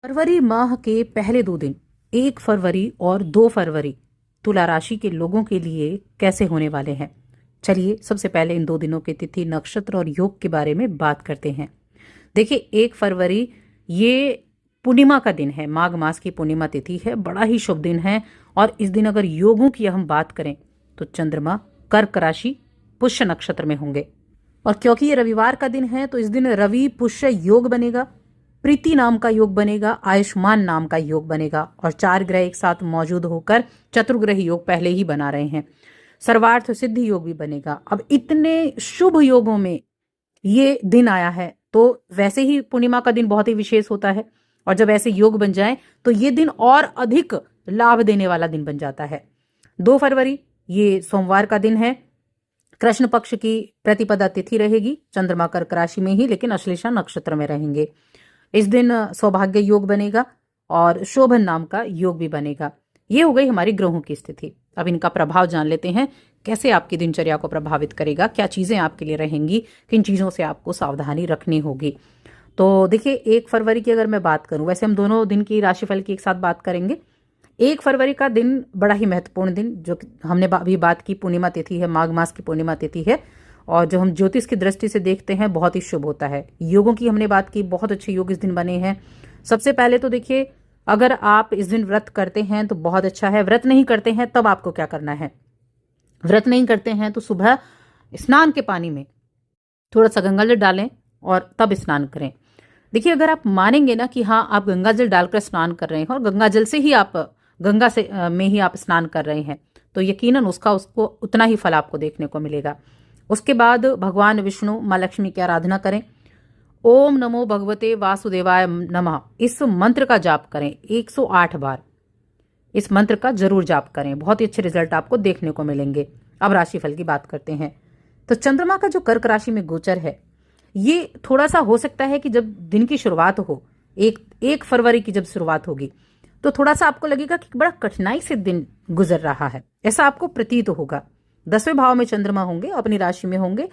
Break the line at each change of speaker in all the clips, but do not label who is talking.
फरवरी माह के पहले 2 दिन 1 फरवरी और 2 फरवरी तुला राशि के लोगों के लिए कैसे होने वाले हैं। चलिए सबसे पहले इन 2 दिनों के तिथि नक्षत्र और योग के बारे में बात करते हैं। देखिए 1 फरवरी ये पूर्णिमा का दिन है, माघ मास की पूर्णिमा तिथि है, बड़ा ही शुभ दिन है। और इस दिन अगर योगों की हम बात करें तो चंद्रमा कर्क राशि पुष्य नक्षत्र में होंगे। और क्योंकि ये रविवार का दिन है तो इस दिन रवि पुष्य योग बनेगा, प्रीति नाम का योग बनेगा, आयुष्मान नाम का योग बनेगा और 4 ग्रह एक साथ मौजूद होकर चतुर्ग्रह योग पहले ही बना रहे हैं। सर्वार्थ सिद्धि योग भी बनेगा। अब इतने शुभ योगों में ये दिन आया है तो वैसे ही पूर्णिमा का दिन बहुत ही विशेष होता है और जब ऐसे योग बन जाए तो ये दिन और अधिक लाभ देने वाला दिन बन जाता है। 2 फरवरी ये सोमवार का दिन है, कृष्ण पक्ष की प्रतिपदा तिथि रहेगी, चंद्रमा कर्क राशि में ही लेकिन अश्लेषा नक्षत्र में रहेंगे। इस दिन सौभाग्य योग बनेगा और शोभन नाम का योग भी बनेगा। ये हो गई हमारी ग्रहों की स्थिति। अब इनका प्रभाव जान लेते हैं, कैसे आपकी दिनचर्या को प्रभावित करेगा, क्या चीजें आपके लिए रहेंगी, किन चीजों से आपको सावधानी रखनी होगी। तो देखिए 1 फरवरी की अगर मैं बात करूं, वैसे हम दोनों दिन की राशिफल की एक साथ बात करेंगे। 1 फरवरी का दिन बड़ा ही महत्वपूर्ण दिन, जो हमने अभी बात की, पूर्णिमा तिथि है, माघ मास की पूर्णिमा तिथि है और जो हम ज्योतिष की दृष्टि से देखते हैं बहुत ही शुभ होता है। योगों की हमने बात की, बहुत अच्छे योग इस दिन बने हैं। सबसे पहले तो देखिए अगर आप इस दिन व्रत करते हैं तो बहुत अच्छा है। व्रत नहीं करते हैं तब आपको क्या करना है, व्रत नहीं करते हैं तो सुबह स्नान के पानी में थोड़ा सा गंगा जल डालें और तब स्नान करें। देखिए अगर आप मानेंगे ना कि हाँ आप गंगा जल डालकर स्नान कर रहे हैं और गंगा जल से ही आप गंगा से में ही आप स्नान कर रहे हैं तो यकीनन उसको उतना ही फल आपको देखने को मिलेगा। उसके बाद भगवान विष्णु माँ लक्ष्मी की आराधना करें। ओम नमो भगवते वासुदेवाय नमः इस मंत्र का जाप करें 108 बार। इस मंत्र का जरूर जाप करें, बहुत ही अच्छे रिजल्ट आपको देखने को मिलेंगे। अब राशिफल की बात करते हैं। तो चंद्रमा का जो कर्क राशि में गोचर है ये थोड़ा सा हो सकता है कि जब दिन की शुरुआत हो, एक फरवरी की जब शुरुआत होगी तो थोड़ा सा आपको लगेगा कि बड़ा कठिनाई से दिन गुजर रहा है, ऐसा आपको प्रतीत होगा। 10वें भाव में चंद्रमा होंगे, अपनी राशि में होंगे।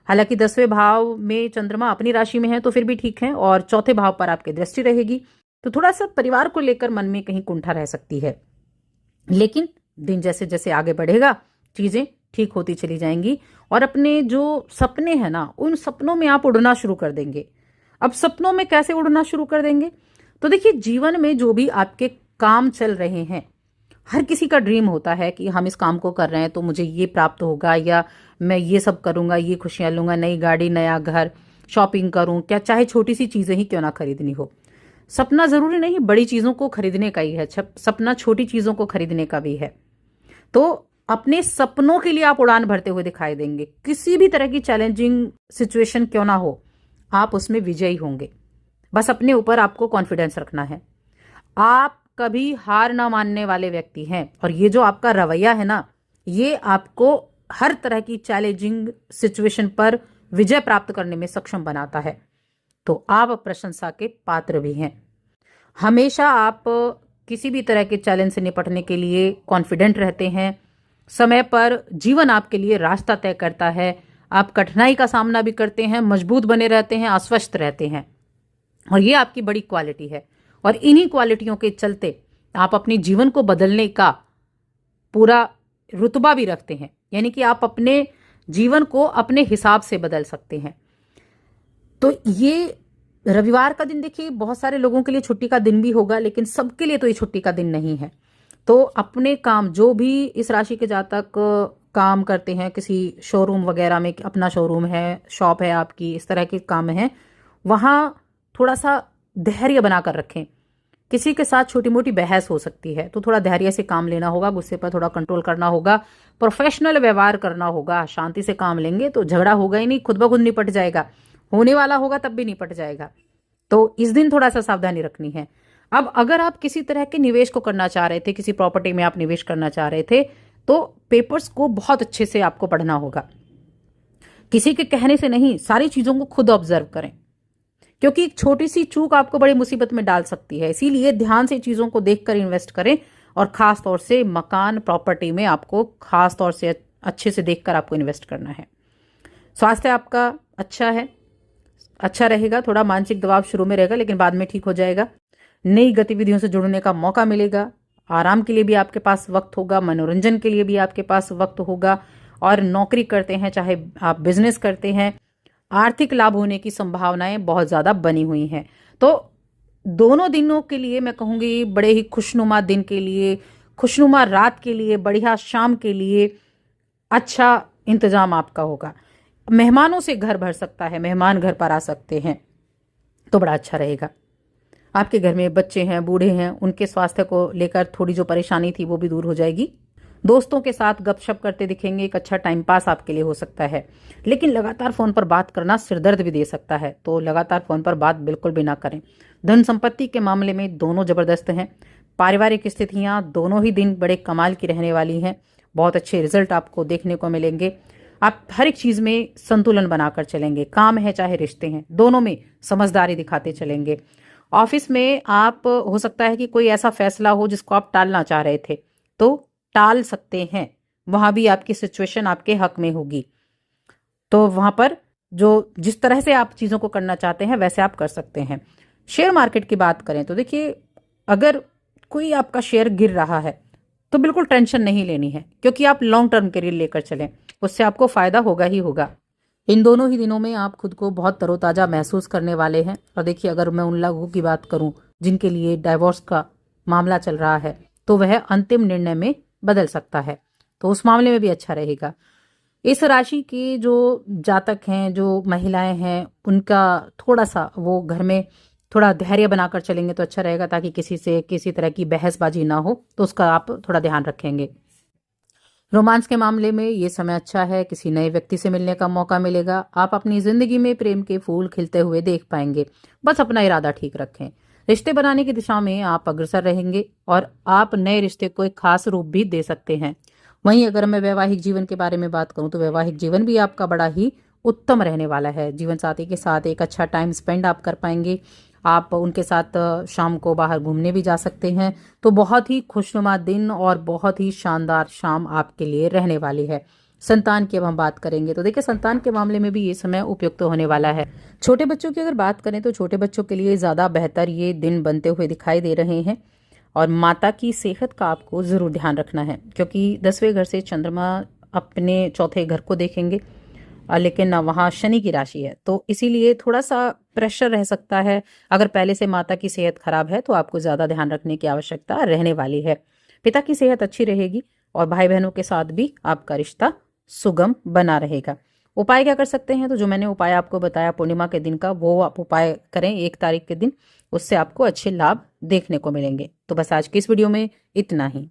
हालांकि 10वें भाव में चंद्रमा अपनी राशि में है तो फिर भी ठीक है और चौथे भाव पर आपकी दृष्टि रहेगी तो थोड़ा सा परिवार को लेकर मन में कहीं कुंठा रह सकती है। लेकिन दिन जैसे जैसे आगे बढ़ेगा चीजें ठीक होती चली जाएंगी और अपने जो सपने हैं ना उन सपनों में आप उड़ना शुरू कर देंगे। अब सपनों में कैसे उड़ना शुरू कर देंगे, तो देखिए जीवन में जो भी आपके काम चल रहे हैं, हर किसी का ड्रीम होता है कि हम इस काम को कर रहे हैं तो मुझे ये प्राप्त होगा या मैं ये सब करूंगा, ये खुशियां लूंगा, नई गाड़ी, नया घर, शॉपिंग करूं, क्या चाहे छोटी सी चीजें ही क्यों ना खरीदनी हो। सपना जरूरी नहीं बड़ी चीजों को खरीदने का ही है, सपना छोटी चीजों को खरीदने का भी है। तो अपने सपनों के लिए आप उड़ान भरते हुए दिखाई देंगे। किसी भी तरह की चैलेंजिंग सिचुएशन क्यों ना हो आप उसमें विजयी होंगे। बस अपने ऊपर आपको कॉन्फिडेंस रखना है। आप कभी हार ना मानने वाले व्यक्ति हैं और ये जो आपका रवैया है ना ये आपको हर तरह की चैलेंजिंग सिचुएशन पर विजय प्राप्त करने में सक्षम बनाता है। तो आप प्रशंसा के पात्र भी हैं। हमेशा आप किसी भी तरह के चैलेंज से निपटने के लिए कॉन्फिडेंट रहते हैं। समय पर जीवन आपके लिए रास्ता तय करता है। आप कठिनाई का सामना भी करते हैं, मजबूत बने रहते हैं, आश्वस्त रहते हैं और ये आपकी बड़ी क्वालिटी है। और इन्हीं क्वालिटियों के चलते आप अपने जीवन को बदलने का पूरा रुतबा भी रखते हैं, यानी कि आप अपने जीवन को अपने हिसाब से बदल सकते हैं। तो ये रविवार का दिन देखिए बहुत सारे लोगों के लिए छुट्टी का दिन भी होगा लेकिन सबके लिए तो ये छुट्टी का दिन नहीं है। तो अपने काम, जो भी इस राशि के जातक काम करते हैं, किसी शोरूम वगैरह में, अपना शोरूम है, शॉप है आपकी, इस तरह के काम है, वहां थोड़ा सा धैर्य बनाकर रखें। किसी के साथ छोटी मोटी बहस हो सकती है तो थोड़ा धैर्य से काम लेना होगा, गुस्से पर थोड़ा कंट्रोल करना होगा, प्रोफेशनल व्यवहार करना होगा। शांति से काम लेंगे तो झगड़ा होगा ही नहीं, खुद ब खुद निपट जाएगा, होने वाला होगा तब भी निपट जाएगा। तो इस दिन थोड़ा सा सावधानी रखनी है। अब अगर आप किसी तरह के निवेश को करना चाह रहे थे, किसी प्रॉपर्टी में आप निवेश करना चाह रहे थे तो पेपर्स को बहुत अच्छे से आपको पढ़ना होगा। किसी के कहने से नहीं, सारी चीजों को खुद ऑब्जर्व करें क्योंकि एक छोटी सी चूक आपको बड़ी मुसीबत में डाल सकती है। इसीलिए ध्यान से चीजों को देखकर इन्वेस्ट करें और खास तौर से मकान, प्रॉपर्टी में आपको खास तौर से अच्छे से देखकर आपको इन्वेस्ट करना है। स्वास्थ्य आपका अच्छा है, अच्छा रहेगा। थोड़ा मानसिक दबाव शुरू में रहेगा लेकिन बाद में ठीक हो जाएगा। नई गतिविधियों से जुड़ने का मौका मिलेगा। आराम के लिए भी आपके पास वक्त होगा, मनोरंजन के लिए भी आपके पास वक्त होगा। और नौकरी करते हैं, चाहे आप बिजनेस करते हैं, आर्थिक लाभ होने की संभावनाएं बहुत ज़्यादा बनी हुई हैं। तो दोनों दिनों के लिए मैं कहूँगी बड़े ही खुशनुमा दिन के लिए, खुशनुमा रात के लिए, बढ़िया शाम के लिए अच्छा इंतजाम आपका होगा। मेहमानों से घर भर सकता है, मेहमान घर पर आ सकते हैं, तो बड़ा अच्छा रहेगा। आपके घर में बच्चे हैं, बूढ़े हैं, उनके स्वास्थ्य को लेकर थोड़ी जो परेशानी थी वो भी दूर हो जाएगी। दोस्तों के साथ गपशप करते दिखेंगे, एक अच्छा टाइम पास आपके लिए हो सकता है। लेकिन लगातार फोन पर बात करना सिरदर्द भी दे सकता है, तो लगातार फोन पर बात बिल्कुल भी ना करें। धन संपत्ति के मामले में दोनों जबरदस्त हैं। पारिवारिक स्थितियां दोनों ही दिन बड़े कमाल की रहने वाली हैं। बहुत अच्छे रिजल्ट आपको देखने को मिलेंगे। आप हर एक चीज में संतुलन बनाकर चलेंगे, काम है चाहे रिश्ते हैं, दोनों में समझदारी दिखाते चलेंगे। ऑफिस में आप हो सकता है कि कोई ऐसा फैसला हो जिसको आप टालना चाह रहे थे, तो टाल सकते हैं। वहां भी आपकी सिचुएशन आपके हक में होगी, तो वहां पर जो जिस तरह से आप चीजों को करना चाहते हैं वैसे आप कर सकते हैं। शेयर मार्केट की बात करें तो देखिए, अगर कोई आपका शेयर गिर रहा है तो बिल्कुल टेंशन नहीं लेनी है, क्योंकि आप लॉन्ग टर्म के लिए लेकर चलें, उससे आपको फायदा होगा ही होगा। इन दोनों ही दिनों में आप खुद को बहुत तरोताजा महसूस करने वाले हैं। और देखिए, अगर मैं उन लोगों की बात करूं जिनके लिए डाइवोर्स का मामला चल रहा है, तो वह अंतिम निर्णय में बदल सकता है, तो उस मामले में भी अच्छा रहेगा। इस राशि के जो जातक हैं, जो महिलाएं हैं, उनका थोड़ा सा वो घर में थोड़ा धैर्य बनाकर चलेंगे तो अच्छा रहेगा, ताकि किसी से किसी तरह की बहसबाजी ना हो, तो उसका आप थोड़ा ध्यान रखेंगे। रोमांस के मामले में ये समय अच्छा है, किसी नए व्यक्ति से मिलने का मौका मिलेगा। आप अपनी जिंदगी में प्रेम के फूल खिलते हुए देख पाएंगे, बस अपना इरादा ठीक रखें। रिश्ते बनाने की दिशा में आप अग्रसर रहेंगे और आप नए रिश्ते को एक खास रूप भी दे सकते हैं। वहीं अगर मैं वैवाहिक जीवन के बारे में बात करूं तो वैवाहिक जीवन भी आपका बड़ा ही उत्तम रहने वाला है। जीवन साथी के साथ एक अच्छा टाइम स्पेंड आप कर पाएंगे। आप उनके साथ शाम को बाहर घूमने भी जा सकते हैं। तो बहुत ही खुशनुमा दिन और बहुत ही शानदार शाम आपके लिए रहने वाली है। संतान की अब हम बात करेंगे तो देखिए, संतान के मामले में भी ये समय उपयुक्त होने वाला है। छोटे बच्चों की अगर बात करें तो छोटे बच्चों के लिए ज्यादा बेहतर ये दिन बनते हुए दिखाई दे रहे हैं। और माता की सेहत का आपको जरूर ध्यान रखना है, क्योंकि 10वें घर से चंद्रमा अपने चौथे घर को देखेंगे, लेकिन वहाँ शनि की राशि है, तो इसीलिए थोड़ा सा प्रेशर रह सकता है। अगर पहले से माता की सेहत खराब है तो आपको ज्यादा ध्यान रखने की आवश्यकता रहने वाली है। पिता की सेहत अच्छी रहेगी और भाई बहनों के साथ भी आपका रिश्ता सुगम बना रहेगा। उपाय क्या कर सकते हैं, तो जो मैंने उपाय आपको बताया पूर्णिमा के दिन का, वो आप उपाय करें 1 तारीख के दिन, उससे आपको अच्छे लाभ देखने को मिलेंगे। तो बस आज की इस वीडियो में इतना ही।